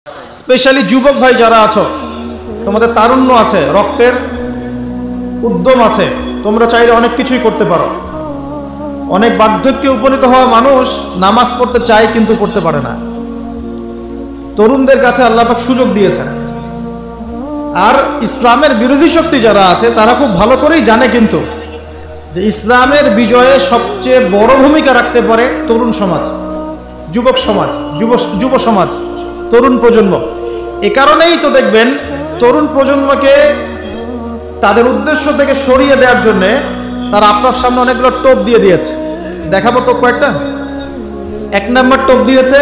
Specially যুবক ভাই যারা আছো, তোমাদের তারুণ্য আছে, রক্তের উদ্যম আছে, তোমরা চাইলে অনেক কিছুই করতে পারো। অনেক বার্ধক্যে উপনীত হওয়া মানুষ নামাজ পড়তে চায় কিন্তু পড়তে পারে না। তরুণদের কাছে আল্লাহ পাক সুযোগ দিয়েছেন। আর ইসলামের বিরোধী শক্তি যারা আছে তারা খুব ভালো করেই জানে কিন্তু যে ইসলামের বিজয়ে সবচেয়ে বড় ভূমিকা রাখতে পারে তরুণ সমাজ, যুবক সমাজ, যুব সমাজ, তরুণ প্রজন্ম। এ কারণেই তো দেখবেন তরুণ প্রজন্মকে তাদের উদ্দেশ্য থেকে সরিয়ে দেওয়ার জন্য তারা আপনার সামনে অনেকগুলো টোপ দিয়ে দিয়েছে। দেখাবো টোপ কয়েকটা। 1 নম্বর টোপ দিয়েছে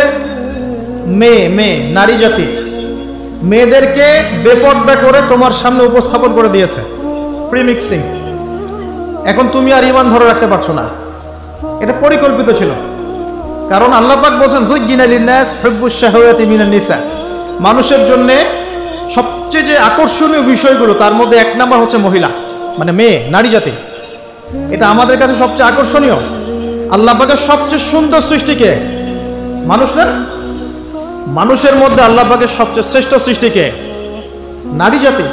মেয়ে নারী জাতি, মেয়েদেরকে বেপর্দা করে তোমার সামনে উপস্থাপন করে দিয়েছে, ফ্রি মিক্সিং। এখন তুমি আর ঈমান ধরে রাখতে পারছো না। এটা পরিকল্পিত ছিল, কারণ আল্লাহ পাক বলেন যুজ্জিনা লিন-নাস হুব্বুশ শাহাওয়াতি মিনান নিসা। মানুষের জন্য সবচেয়ে যে আকর্ষণীয় বিষয়গুলো তার মধ্যে 1 নম্বর হচ্ছে মহিলা, মানে মেয়ে, নারী জাতি। এটা আমাদের কাছে সবচেয়ে আকর্ষণীয়। আল্লাহ পাকের সবচেয়ে সুন্দর সৃষ্টিকে মানুষ না, মানুষের মধ্যে আল্লাহ পাকের সবচেয়ে শ্রেষ্ঠ সৃষ্টিকে নারী জাতি।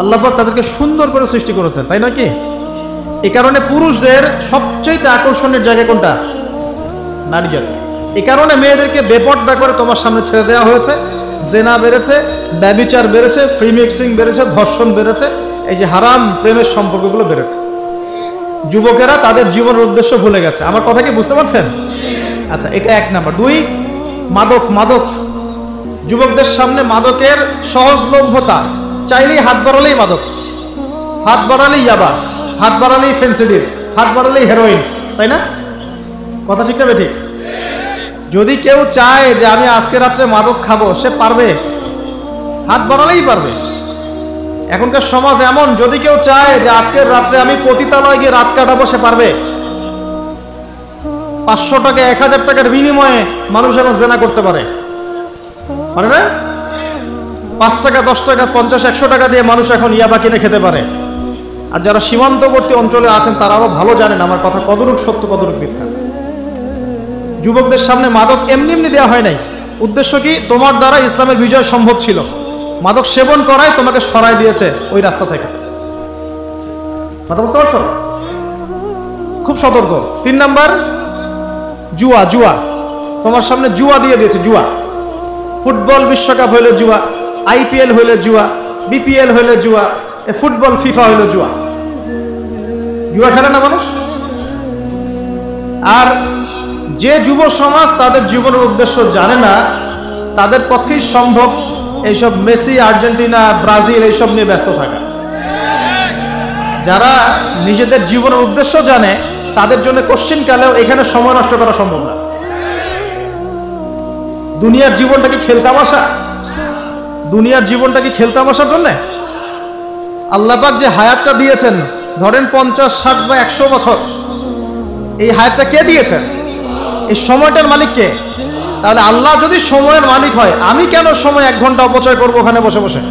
আল্লাহ পাক তাদেরকে সুন্দর করে সৃষ্টি করেছেন, তাই নয় কি? এই কারণে পুরুষদের সবচেয়ে আকর্ষণের জায়গা কোনটা? নারী জাতি। এই কারণে মেয়েদেরকে বেপর্দা করে তোমার সামনে ছেড়ে দেওয়া হয়েছে। জেনা বেড়েছে, ব্যভিচার বেড়েছে, ফ্রি মিক্সিং বেড়েছে, ধর্ষণ বেড়েছে, এই যে হারাম প্রেমের সম্পর্কগুলো বেড়েছে। যুবকেরা তাদের জীবনের উদ্দেশ্য ভুলে গেছে। আমার কথা কি বুঝতে পারছেন? আচ্ছা, এটা 1 নাম্বার। 2, মাদক। যুবকদের সামনে মাদকের সহজলভ্যতা। চাইলেই হাত বাড়ালেই মাদক, হাত বাড়ালেই ইয়াবা, হাত বাড়ালেই ফেন্সিডিল, হাত বাড়ালেই হেরোইন, তাই না? কথা ঠিক না বেঠিক? যদি কেউ চায় যে আমি আজকে রাত্রে মাদক খাবো, সে পারবে, হাত বাড়ালেই পারবে। এখনকার সমাজ এমন, যদি কেউ চায় যে আজকের রাত্রে আমি পতিতালয় গিয়ে রাত কাটাবো, সে পারবে। 500 টাকা 1000 টাকার বিনিময়ে মানুষ এখন জেনা করতে পারে না? 5 টাকা 10 টাকা 50 100 টাকা দিয়ে মানুষ এখন ইয়াবা কিনে খেতে পারে। আর যারা সীমান্তবর্তী অঞ্চলে আছেন তারা আরো ভালো জানেন আমার কথা কতটুক সত্য কতটুক মিথ্যা। যুবকদের সামনে মাদক এমনি এমনি দেওয়া হয় নাই। উদ্দেশ্য কি? তোমার দ্বারা ইসলামের বিজয় সম্ভব ছিল। মাদক সেবন করায় তোমাকে সরাই দিয়েছে ওই রাস্তা থেকে। কথা বুঝতে পারছো? খুব সতর্ক। 3 নাম্বার, জুয়া। তোমার সামনে জুয়া দিয়ে দিয়েছে। জুয়া, ফুটবল বিশ্বকাপ হইলে জুয়া, IPL হইলে জুয়া, BPL হইলে জুয়া, ফুটবল ফিফা হইলে জুয়া। জুয়া খেলে না মানুষ। আর যে যুব সমাজ তাদের জীবনের উদ্দেশ্য জানে না, তাদের পক্ষেই সম্ভব এইসব মেসি, আর্জেন্টিনা, ব্রাজিল এইসব নিয়ে ব্যস্ত থাকা। যারা নিজেদের জীবনের উদ্দেশ্য জানে তাদের জন্য কোশ্চিন কালেও এখানে সময় নষ্ট করা সম্ভব না। দুনিয়ার জীবনটা কি খেলতামাশা? দুনিয়ার জীবনটা কি খেলতামাশার জন্য? আল্লাহ পাক যে হায়াতটা দিয়েছেন, ধরেন 50, 60 বা 100 বছর, এই হায়াতটা কে দিয়েছেন? এই সময়টার মালিক কে? তাহলে আল্লাহ যদি সময়ের মালিক হয়, আমি কেন সময় 1 ঘন্টা অপচয় করবো ওখানে বসে বসে?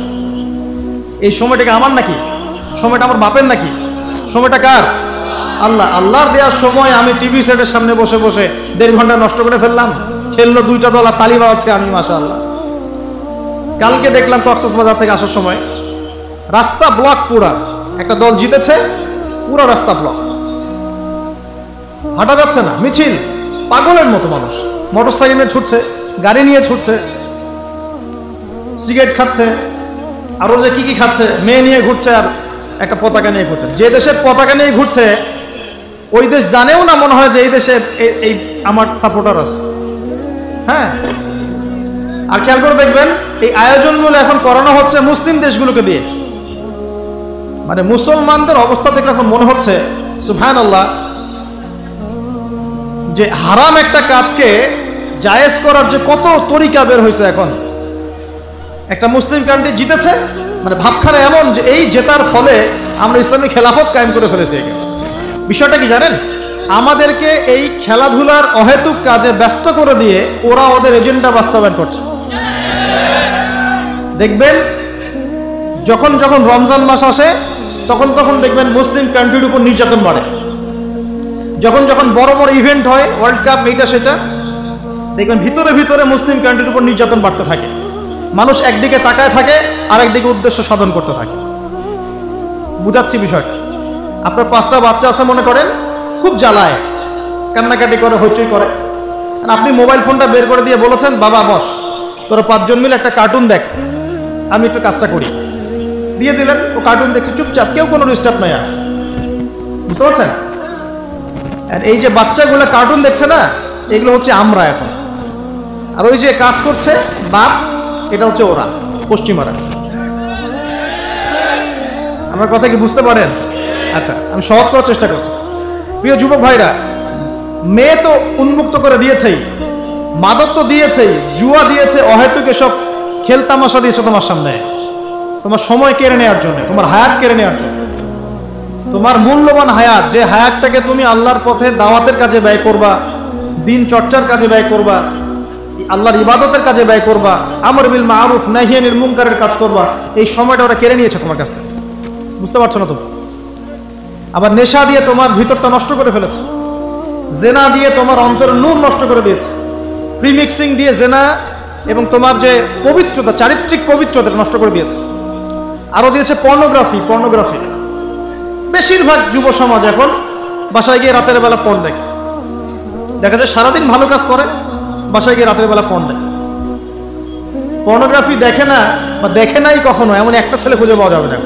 এই সময়টাকে আমার নাকি? সময়টা আমার বাপের নাকি? সময়টা কার? আল্লাহর দেওয়ার সময় আমি টিভি সেটের সামনে বসে বসে 1.5 ঘন্টা নষ্ট করে ফেললাম। খেললো 2টা দল আর তালি বাজাচ্ছে আমি, মাশাআল্লাহ। কালকে দেখলাম কক্সবাজার থেকে আসার সময় রাস্তা ব্লক, পুরা একটা দল জিতেছে, পুরো রাস্তা ব্লক, হাঁটা যাচ্ছে না, মিছিল, পাগলের মতো মানুষ মোটরসাইকেল নিয়ে ছুটছে, গাড়ি নিয়ে ছুটছে, সিগারেট খাচ্ছে, আরো যে কি খাচ্ছে, মেয়ে নিয়ে ঘুরছে আর একটা পতাকা নিয়ে ঘুরছে। যে দেশের পতাকা নিয়ে ঘুরছে ওই দেশ জানেও না মনে হয় যে এই দেশে এই আমার সাপোর্টার আছে। হ্যাঁ, আর খেয়াল করে দেখবেন এই আয়োজনগুলো এখন করানো হচ্ছে মুসলিম দেশগুলোকে দিয়ে। মানে মুসলমানদের অবস্থা দেখলে এখন মনে হচ্ছে সুবহানাল্লাহ, যে হারাম একটা কাজকে জায়েজ করার যে কত তরিকা বের হয়েছে এখন। একটা মুসলিম কান্ট্রি জিতেছে, মানে ভাবখানা এমন যে এই জেতার ফলে আমরা ইসলামী খেলাফত কায়েম করে ফেলেছি। বিষয়টা কি জানেন? আমাদেরকে এই খেলাধুলার অহেতুক কাজে ব্যস্ত করে দিয়ে ওরা ওদের এজেন্ডা বাস্তবায়ন করছে। দেখবেন যখন যখন রমজান মাস আসে তখন তখন দেখবেন মুসলিম কান্ট্রির উপর নির্যাতন বাড়ে। যখন যখন বড় বড় ইভেন্ট হয়, ওয়ার্ল্ড কাপ, এইটা সেটা, দেখবেন ভিতরে ভিতরে মুসলিম কান্ট্রির উপর নির্যাতন বাড়তে থাকে। মানুষ একদিকে তাকায় থাকে আর একদিকে উদ্দেশ্য সাধন করতে থাকে। বুঝাচ্ছি বিষয়টা। আপনার 5টা বাচ্চা আছে মনে করেন, খুব জ্বালায়, কান্নাকাটি করে, হইচই করে, আর আপনি মোবাইল ফোনটা বের করে দিয়ে বলেছেন, বাবা বস, তোরা 5 জন মিলে একটা কার্টুন দেখ, আমি একটু কাজটা করি। দিয়ে দিলেন, ও কার্টুন দেখছে চুপচাপ, কেউ কোনো ডিস্টার্ব নাই। আর বুঝতে পারছেন? আর এই যে বাচ্চাগুলো কার্টুন দেখছে না, এগুলো হচ্ছে আমরা এখন। আর ওই যে কাজ করছে বাপ, এটা হচ্ছে ওরা, পশ্চিমারা। আমার কথা কি বুঝতে পারেন? আচ্ছা, আমি সহজ করার চেষ্টা করছি। প্রিয় যুবক ভাইরা, মেয়ে তো উন্মুক্ত করে দিয়েছেই, মাদক তো দিয়েছেই, জুয়া দিয়েছে, অহেতুক এসব খেলতামাশা দিয়েছে তোমার সামনে, তোমার সময় কেড়ে নেওয়ার জন্য, তোমার হায়াত কেড়ে নেওয়ার জন্য। তোমার মূল্যবান হায়াত, যে হায়াতটাকে তুমি আল্লাহর পথে দাওয়াতের কাজে ব্যয় করবা, দিন চর্চার কাজে ব্যয় করবা, আল্লাহর ইবাদতের কাজে ব্যয় করবা, আমর বিল মারুফ নাহি আনিল মুনকারের কাজ করবা, এই সময়টা ওরা কেড়ে নিয়েছে তোমার কাছ থেকে। বুঝতে পারছো না তুমি? আবার নেশা দিয়ে তোমার ভিতরটা নষ্ট করে ফেলেছে, জেনা দিয়ে তোমার অন্তরের নূর নষ্ট করে দিয়েছে, ফ্রি মিক্সিং দিয়ে জেনা এবং তোমার যে পবিত্রতা, চারিত্রিক পবিত্রতা নষ্ট করে দিয়েছে। আরো দিয়েছে পর্নোগ্রাফি। বেশিরভাগ যুব সমাজ এখন বাসায় গিয়ে রাতের বেলা পর্ন দেখে। দেখা যায় সারাদিন ভালো কাজ করে, বাসায় গিয়ে রাতের বেলা পর্ন দেখে। পর্নোগ্রাফি দেখে না বা দেখে নাই কখনো, এমন একটা ছেলে খুঁজে পাওয়া যাবে না।